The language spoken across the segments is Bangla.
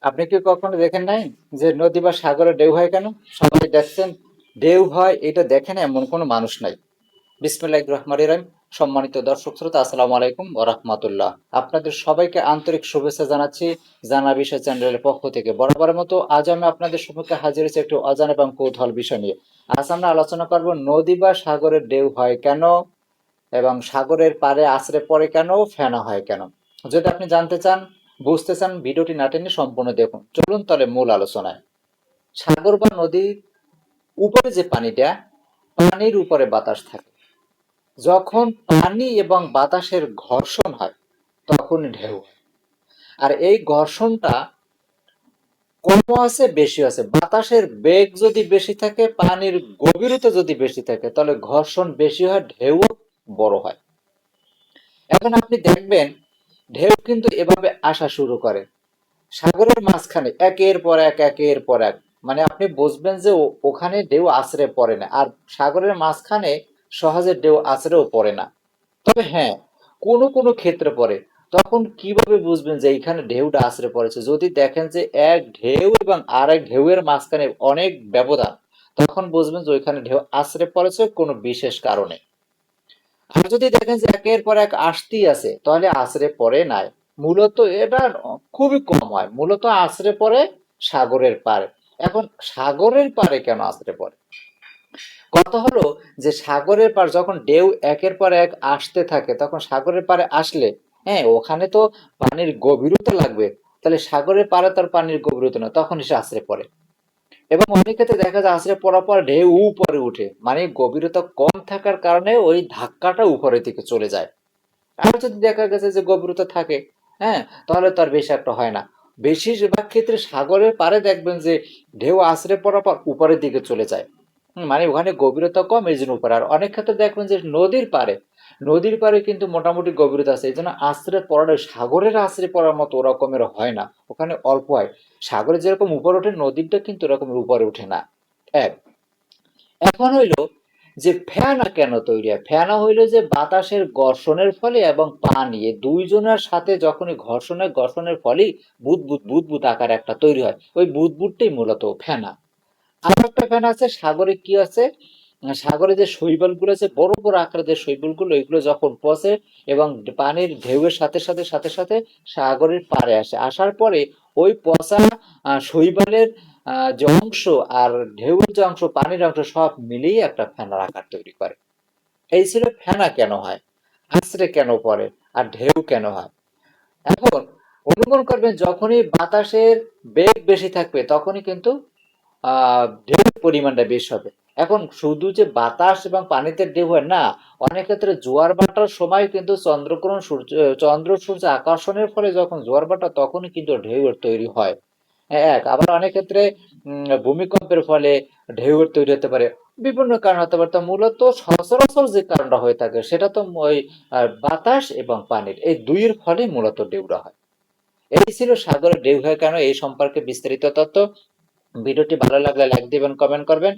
আপনি কি কখনো দেখেন নাই যে নদী বা সাগরে ঢেউ হয় কেন? সবাই দেখছেন ঢেউ হয়, এটা দেখেন এমন কোনো মানুষ নাই। বিসমিল্লাহির রহমানির রহিম। সম্মানিত দর্শক শ্রোতা, আসসালামু আলাইকুম ওয়া রাহমাতুল্লাহ। আপনাদের সবাইকে আন্তরিক শুভেচ্ছা জানাচ্ছি জানা বিষয় চ্যানেলের পক্ষ থেকে। বরাবরের মতো আজ আমি আপনাদের সম্মুখে হাজির হয়েছি একটু অজানা এবং কৌতূহল বিষয় নিয়ে। আজ আমরা আলোচনা করব নদী বা সাগরের ঢেউ হয় কেন, এবং সাগরের পাড়ে আছড়ে পড়ে কেন, ফেনা হয় কেন। যদি আপনি জানতে চান, বুঝতে চান, ভিডিওটি না টেনে সম্পূর্ণ দেখুন। চলুন তাহলে মূল আলোচনায়। সাগর বা নদীর উপরে যে পানিটা, পানির উপরে বাতাস থাকে। যখন পানি এবং বাতাসের ঘর্ষণ হয় তখন ঢেউ হয়। আর এই ঘর্ষণটা কম আছে বেশি আছে, বাতাসের বেগ যদি বেশি থাকে, পানির গভীরতা যদি বেশি থাকে, তাহলে ঘর্ষণ বেশি হয়, ঢেউ বড় হয়। এখন আপনি দেখবেন ঢেউ কিন্তু এভাবে আসা শুরু করে সাগরের মাঝখানে, একের পর এক একের পর এক। মানে আপনি বুঝবেন যে ওখানে ঢেউ আছড়ে পড়ে না, আর সাগরের মাঝখানে সহজে ঢেউ আছড়েও পড়ে না। তবে হ্যাঁ, কোনো কোনো ক্ষেত্রে পড়ে। তখন কিভাবে বুঝবেন যে এইখানে ঢেউটা আছড়ে পড়েছে? যদি দেখেন যে এক ঢেউ এবং আরেক ঢেউয়ের মাঝখানে অনেক ব্যবধান, তখন বুঝবেন যে ওইখানে ঢেউ আছড়ে পড়েছে কোনো বিশেষ কারণে। আর যদি দেখেন যে একের পর এক আসতেই আছে, তাহলে আছড়ে পড়ে নাই। মূলত এটা খুবই কম হয়, মূলত আছড়ে পড়ে সাগরের পাড়ে। এখন সাগরের পাড়ে কেন আছড়ে পড়ে? কথা হলো যে সাগরের পাড় যখন ঢেউ একের পর এক আসতে থাকে, তখন সাগরের পাড়ে আসলে, হ্যাঁ, ওখানে তো পানির গভীরতা লাগবে। তাহলে সাগরের পাড়ে তার পানির গভীরতা না, তখন সে আছড়ে পড়ে। এবং অনেক ক্ষেত্রে দেখা যায় আছড়ে পড়ার পর ঢেউ উপরে উঠে, মানে গভীরতা কম থাকার কারণে ওই ধাক্কাটা উপরের দিকে চলে যায়। আর যদি দেখা গেছে যে গভীরতা থাকে, হ্যাঁ, তাহলে তো আর বেশি একটা হয় না। বেশিরভাগ ক্ষেত্রে সাগরের পাড়ে দেখবেন যে ঢেউ আছড়ে পড়ার পর উপরের দিকে চলে যায়। মানে ওখানে গভীরতা কম, এই জন্য উপরে। আর অনেক ক্ষেত্রে দেখবেন যে নদীর পাড়ে কিন্তু মোটামুটি গভীরতা আছে, এই জন্য আছড়ে পড়াটা সাগরের আছড়ে পড়ার মতো ওরকমের হয় না, ওখানে অল্প হয়। সাগরে যেরকম উপরে ওঠে, নদীরটা কিন্তু এরকম উপরে ওঠে না। এক, এখন হইলো যে ফেনা কেন তৈরি হয়? ফেনা হইলো যে বাতাসের ঘর্ষণের ফলে এবং পানি, এই দুইজনের সাথে যখনই ঘর্ষণের ফলেই বুদবুদ বুদবুদ আকার একটা তৈরি হয়। ওই বুদবুদটাই মূলত ফেনা। আর একটা ফেনা আছে সাগরে, কি আছে, সাগরে যে শৈবাল গুলো আছে, বড় বড় আকারের যে শৈবাল গুলো, এগুলো যখন পচে এবং পানির ঢেউয়ের সাথে সাথে সাগরের পাড়ে আসে, আসার পরে ওই পচা শৈবালের যে অংশ আর ঢেউয়ের যে অংশ, পানির অংশ, সব মিলিয়ে একটা ফেনার আকার তৈরি করে। এই ছিল ফেনা কেন হয়, আছড়ে কেন পড়ে, আর ঢেউ কেন হয়। এখন অনুমান করবেন যখনই বাতাসের বেগ বেশি থাকবে, তখনই কিন্তু ঢেউর পরিমাণটা বেশি হবে। এখন শুধু যে বাতাস এবং পানিতে ঢেউ হয় না, অনেক ক্ষেত্রে জোয়ার ভাটার সময় কিন্তু চন্দ্র সূর্য আকর্ষণের ফলে যখন জোয়ার ভাটা, তখনই কিন্তু ঢেউয়ের তৈরি হয়। এক, আবার অনেক ক্ষেত্রে ভূমিকম্পের ফলে ঢেউয়ের তৈরি হতে পারে। বিভিন্ন কারণ হতে পারে। তো মূলত সচরাচর যে কারণটা হয়ে থাকে, সেটা তো ওই বাতাস এবং পানির, এই দুইয়ের ফলে মূলত ঢেউটা হয়। এই ছিল সাগরের ঢেউ হয় কেন এই সম্পর্কে বিস্তারিত তথ্য। ভিডিওটি ভালো লাগলে লাইক দিবেন, কমেন্ট করবেন।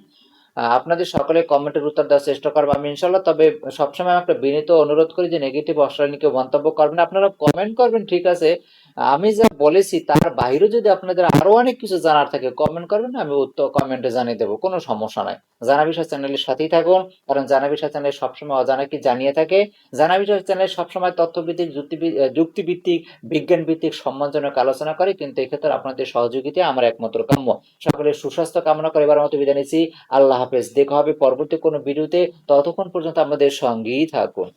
আপনাদের সকলের কমেন্টের উত্তর দেওয়ার চেষ্টা করবো আমি ইনশাল্লাহ। তবে সবসময় একটা বিনীত অনুরোধ করি যে নেগেটিভ অশ্লীল কেউ মন্তব্য করবেন। আপনারা কমেন্ট করবেন, ঠিক আছে, আমি যা বলেছি তার বাইরে যদি আপনাদের আরো অনেক কিছু জানার থাকে, কমেন্ট করবেন, আমি উত্তর কমেন্টে জানিয়ে দেবো, কোনো সমস্যা নাই। জানা বিষয় চ্যানেলের সাথেই থাকুন, কারণ জানা বিষয় চ্যানেল সবসময় অজানা কি জানিয়ে থাকে। জানা বিষয় চ্যানেল সবসময় তথ্যভিত্তিক, যুক্তিভিত্তিক, বিজ্ঞান ভিত্তিক, সম্মানজনক আলোচনা করে, কিন্তু এক্ষেত্রে আপনাদের সহযোগিতা আমার একমাত্র কাম্য। সকলের সুস্বাস্থ্য কামনা করে এবার মতো বিদায় নিচ্ছি। আল্লাহ হাফেজ। দেখা হবে পরবর্তী কোনো ভিডিওতে। ততক্ষণ পর্যন্ত আমাদের সঙ্গেই থাকুন।